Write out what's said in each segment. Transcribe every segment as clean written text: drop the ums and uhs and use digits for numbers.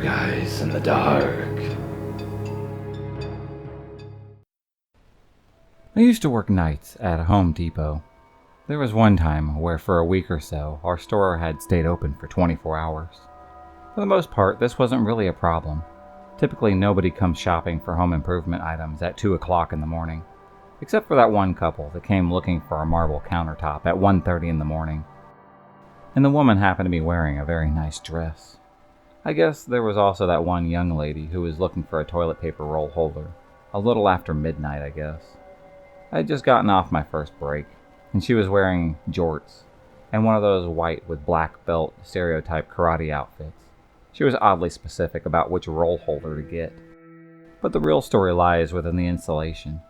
guys in the dark. I used to work nights at a Home Depot. There was one time where for a week or so, our store had stayed open for 24 hours. For the most part, this wasn't really a problem. Typically, nobody comes shopping for home improvement items at 2 o'clock in the morning, except for that one couple that came looking for a marble countertop at 1:30 in the morning. And the woman happened to be wearing a very nice dress. I guess there was also that one young lady who was looking for a toilet paper roll holder, a little after midnight, I guess. I had just gotten off my first break, and she was wearing jorts and one of those white with black belt stereotype karate outfits. She was oddly specific about which roll holder to get. But the real story lies within the insulation.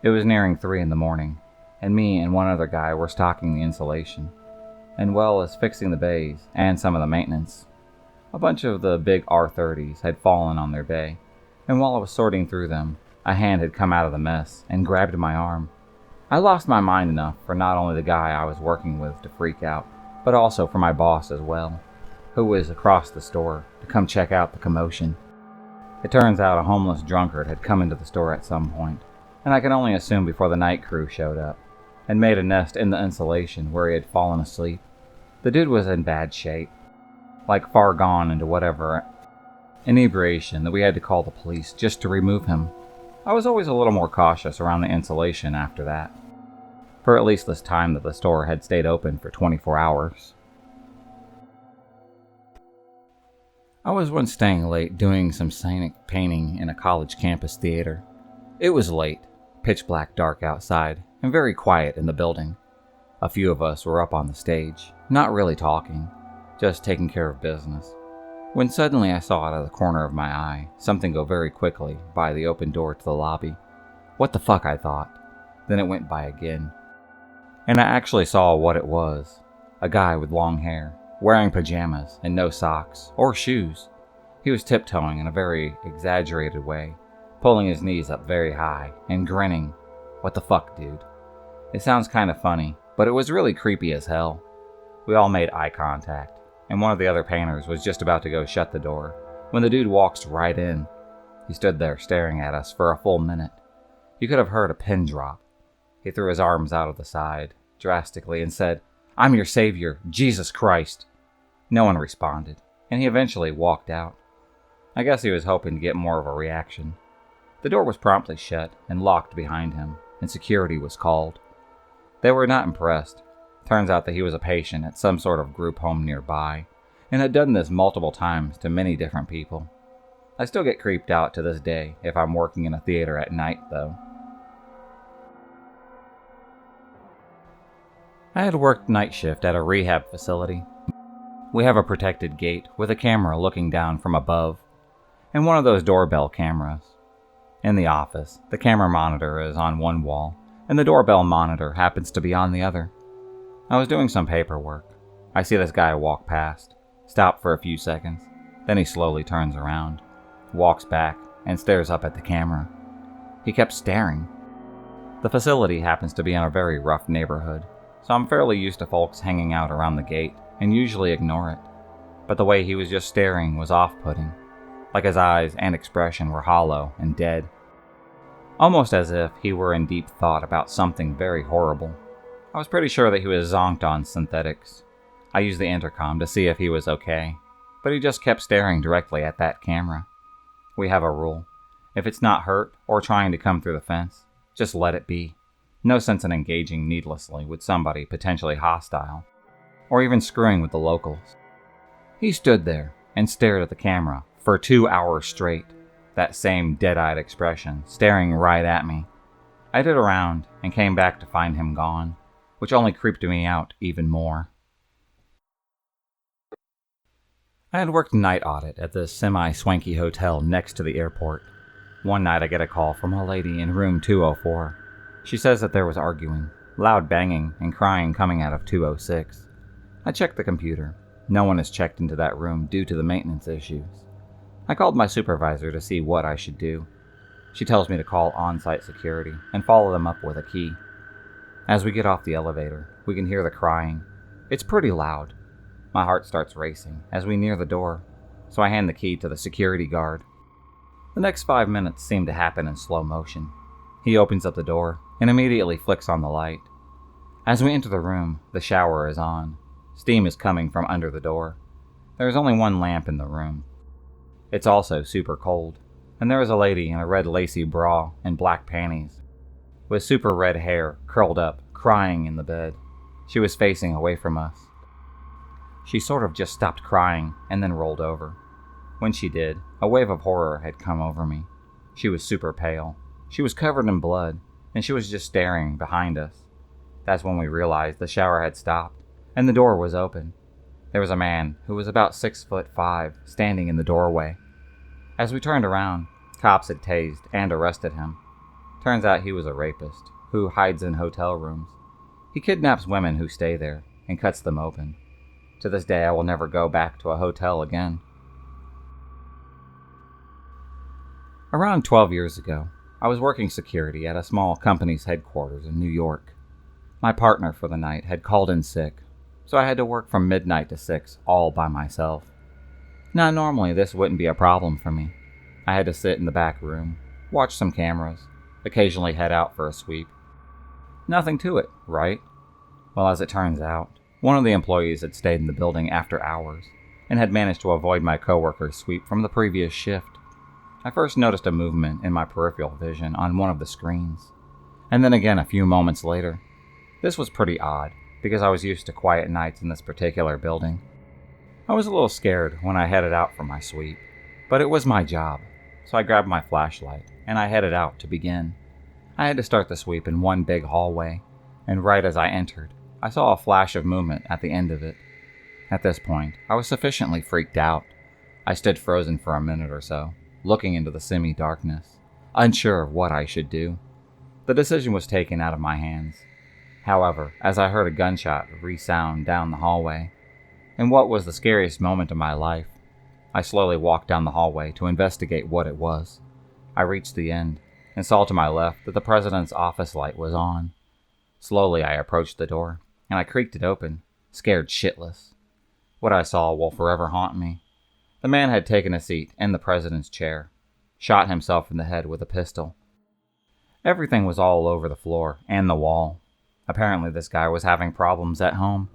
It was nearing 3 in the morning, and me and one other guy were stocking the insulation, as well as fixing the bays and some of the maintenance. A bunch of the big R30s had fallen on their bay, and while I was sorting through them, a hand had come out of the mess and grabbed my arm. I lost my mind enough for not only the guy I was working with to freak out, but also for my boss as well, who was across the store to come check out the commotion. It turns out a homeless drunkard had come into the store at some point, and I can only assume before the night crew showed up, and made a nest in the insulation where he had fallen asleep. The dude was in bad shape, like far gone into whatever inebriation that we had to call the police just to remove him. I was always a little more cautious around the insulation after that, for at least this time that the store had stayed open for 24 hours. I was once staying late doing some scenic painting in a college campus theater. It was late, pitch black dark outside, and very quiet in the building. A few of us were up on the stage, not really talking, just taking care of business, when suddenly I saw out of the corner of my eye something go very quickly by the open door to the lobby. What the fuck, I thought. Then it went by again. And I actually saw what it was. A guy with long hair, wearing pajamas and no socks or shoes. He was tiptoeing in a very exaggerated way, pulling his knees up very high and grinning. What the fuck, dude? It sounds kind of funny, but it was really creepy as hell. We all made eye contact, and one of the other painters was just about to go shut the door when the dude walks right in. He stood there staring at us for a full minute. You could have heard a pin drop. He threw his arms out of the side, drastically, and said, "I'm your savior, Jesus Christ." No one responded, and he eventually walked out. I guess he was hoping to get more of a reaction. The door was promptly shut and locked behind him, and security was called. They were not impressed. Turns out that he was a patient at some sort of group home nearby, and had done this multiple times to many different people. I still get creeped out to this day if I'm working in a theater at night, though. I had worked night shift at a rehab facility. We have a protected gate with a camera looking down from above, and one of those doorbell cameras. In the office, the camera monitor is on one wall, and the doorbell monitor happens to be on the other. I was doing some paperwork. I see this guy walk past, stop for a few seconds, then he slowly turns around, walks back, and stares up at the camera. He kept staring. The facility happens to be in a very rough neighborhood, so I'm fairly used to folks hanging out around the gate and usually ignore it. But the way he was just staring was off-putting, like his eyes and expression were hollow and dead, almost as if he were in deep thought about something very horrible. I was pretty sure that he was zonked on synthetics. I used the intercom to see if he was okay, but he just kept staring directly at that camera. We have a rule. If it's not hurt or trying to come through the fence, just let it be. No sense in engaging needlessly with somebody potentially hostile, or even screwing with the locals. He stood there and stared at the camera for 2 hours straight, that same dead-eyed expression staring right at me. I did a round and came back to find him gone, which only creeped me out even more. I had worked night audit at this semi-swanky hotel next to the airport. One night I get a call from a lady in room 204. She says that there was arguing, loud banging, and crying coming out of 206. I checked the computer. No one has checked into that room due to the maintenance issues. I called my supervisor to see what I should do. She tells me to call on-site security and follow them up with a key. As we get off the elevator, we can hear the crying. It's pretty loud. My heart starts racing as we near the door. so I hand the key to the security guard. The next 5 minutes seem to happen in slow motion. He opens up the door and immediately flicks on the light. As we enter the room, the shower is on. Steam is coming from under the door. There is only one lamp in the room. It's also super cold, and there is a lady in a red lacy bra and black panties, with super red hair curled up, crying in the bed. She was facing away from us. She sort of just stopped crying and then rolled over. When she did, a wave of horror had come over me. She was super pale. She was covered in blood, and she was just staring behind us. That's when we realized the shower had stopped, and the door was open. There was a man who was about 6'5" standing in the doorway. As we turned around, cops had tased and arrested him. Turns out he was a rapist who hides in hotel rooms. He kidnaps women who stay there and cuts them open. To this day, I will never go back to a hotel again. Around 12 years ago, I was working security at a small company's headquarters in New York. My partner for the night had called in sick, so I had to work from midnight to 6 all by myself. Now, normally this wouldn't be a problem for me. I had to sit in the back room, watch some cameras, occasionally head out for a sweep. Nothing to it, right? Well, as it turns out, one of the employees had stayed in the building after hours and had managed to avoid my coworker's sweep from the previous shift. I first noticed a movement in my peripheral vision on one of the screens, and then again a few moments later. This was pretty odd, because I was used to quiet nights in this particular building. I was a little scared when I headed out for my sweep, but it was my job, so I grabbed my flashlight and I headed out to begin. I had to start the sweep in one big hallway, and right as I entered, I saw a flash of movement at the end of it. At this point, I was sufficiently freaked out. I stood frozen for a minute or so, looking into the semi-darkness, unsure of what I should do. The decision was taken out of my hands. However, as I heard a gunshot resound down the hallway, in what was the scariest moment of my life, I slowly walked down the hallway to investigate what it was. I reached the end and saw to my left that the president's office light was on. Slowly I approached the door, and I creaked it open, scared shitless. What I saw will forever haunt me. The man had taken a seat in the president's chair, shot himself in the head with a pistol. Everything was all over the floor and the wall. Apparently this guy was having problems at home,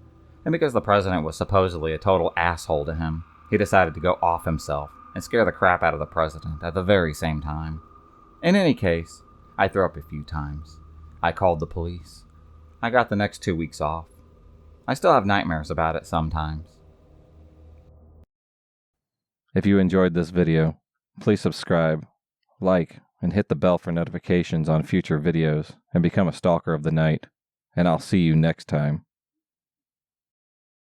and because the president was supposedly a total asshole to him, he decided to go off himself and scare the crap out of the president at the very same time. In any case, I threw up a few times. I called the police. I got the next 2 weeks off. I still have nightmares about it sometimes. If you enjoyed this video, please subscribe, like, and hit the bell for notifications on future videos, and become a stalker of the night. And I'll see you next time.